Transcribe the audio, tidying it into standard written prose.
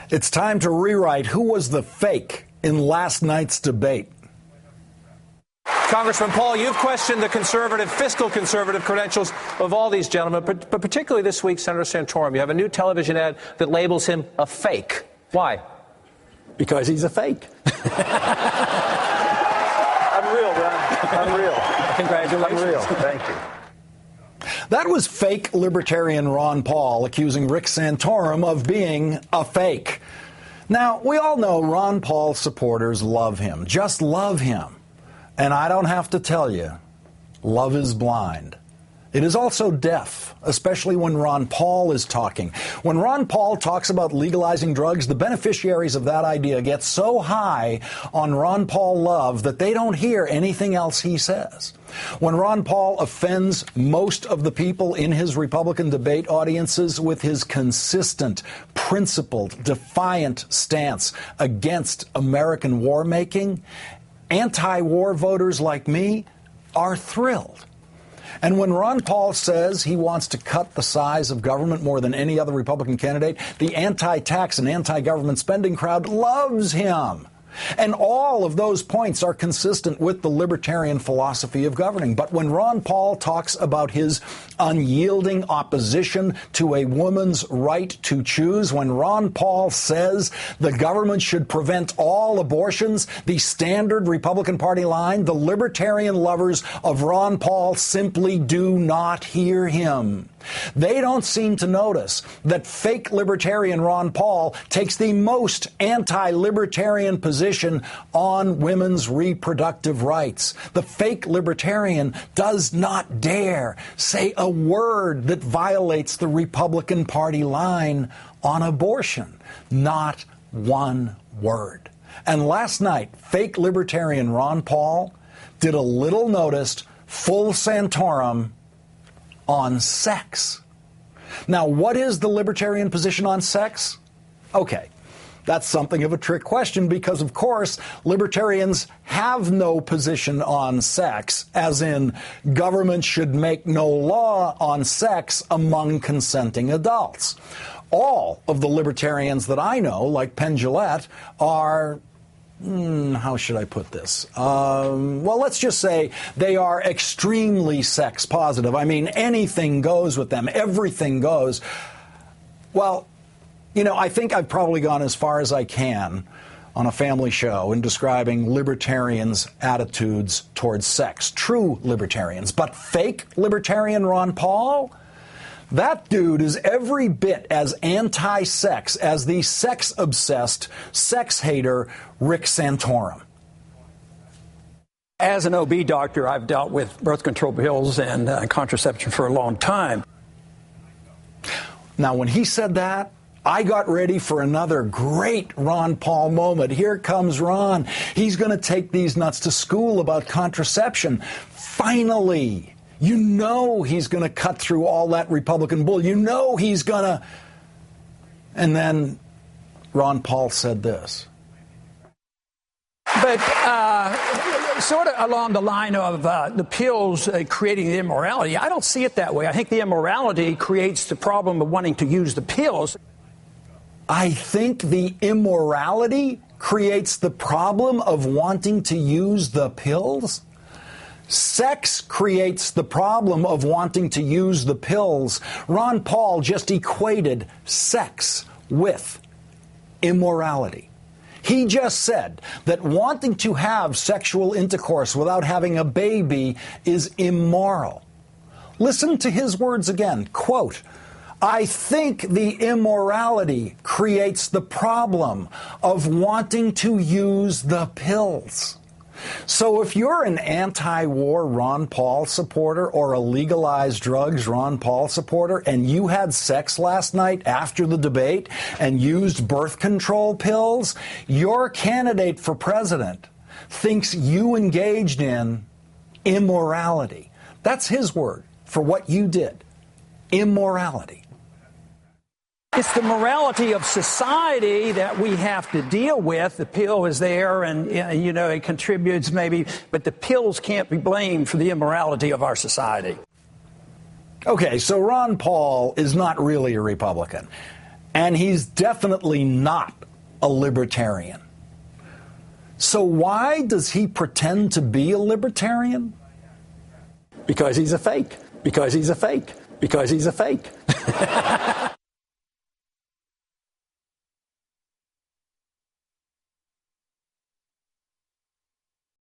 It's time to rewrite who was the fake in last night's debate. Congressman Paul, you've questioned the fiscal conservative credentials of all these gentlemen, but particularly this week, Senator Santorum. You have a new television ad that labels him a fake. Why? Because he's a fake. Unreal, Ron. Unreal. Congratulations. Unreal. Thank you. That was fake Libertarian Ron Paul accusing Rick Santorum of being a fake. Now, we all know Ron Paul supporters love him, just love him. And I don't have to tell you, love is blind. It is also deaf, especially when Ron Paul is talking. When Ron Paul talks about legalizing drugs, the beneficiaries of that idea get so high on Ron Paul love that they don't hear anything else he says. When Ron Paul offends most of the people in his Republican debate audiences with his consistent, principled, defiant stance against American war making, anti-war voters like me are thrilled. And when Ron Paul says he wants to cut the size of government more than any other Republican candidate, the anti-tax and anti-government spending crowd loves him. And all of those points are consistent with the libertarian philosophy of governing. But when Ron Paul talks about his unyielding opposition to a woman's right to choose, when Ron Paul says the government should prevent all abortions, the standard Republican Party line, the libertarian lovers of Ron Paul simply do not hear him. They don't seem to notice that fake libertarian Ron Paul takes the most anti-libertarian position on women's reproductive rights. The fake libertarian does not dare say a word that violates the Republican Party line on abortion. Not one word. And last night, fake libertarian Ron Paul did a little noticed full Santorum on sex. Now, what is the libertarian position on sex? Okay, that's something of a trick question because, of course, libertarians have no position on sex, as in government should make no law on sex among consenting adults. All of the libertarians that I know, like Penn Jillette, are how should I put this? Well, let's just say they are extremely sex positive. I mean, anything goes with them. Everything goes. Well, you know, I think I've probably gone as far as I can on a family show in describing libertarians' attitudes towards sex. True libertarians. But fake libertarian Ron Paul? That dude is every bit as anti-sex as the sex-obsessed, sex-hater Rick Santorum. As an OB doctor, I've dealt with birth control pills and contraception for a long time. Now, when he said that, I got ready for another great Ron Paul moment. Here comes Ron. He's going to take these nuts to school about contraception. Finally. You know he's going to cut through all that Republican bull. You know he's going to. And then Ron Paul said this. But sort of along the line of the pills creating the immorality, I don't see it that way. I think the immorality creates the problem of wanting to use the pills. I think the immorality creates the problem of wanting to use the pills? Sex creates the problem of wanting to use the pills. Ron Paul just equated sex with immorality. He just said that wanting to have sexual intercourse without having a baby is immoral. Listen to his words again. Quote, I think the immorality creates the problem of wanting to use the pills. So if you're an anti-war Ron Paul supporter or a legalized drugs Ron Paul supporter and you had sex last night after the debate and used birth control pills, your candidate for president thinks you engaged in immorality. That's his word for what you did. Immorality. It's the morality of society that we have to deal with. The pill is there and, you know, it contributes maybe, but the pills can't be blamed for the immorality of our society. Okay, so Ron Paul is not really a Republican. And he's definitely not a libertarian. So why does he pretend to be a libertarian? Because he's a fake. Because he's a fake. Because he's a fake.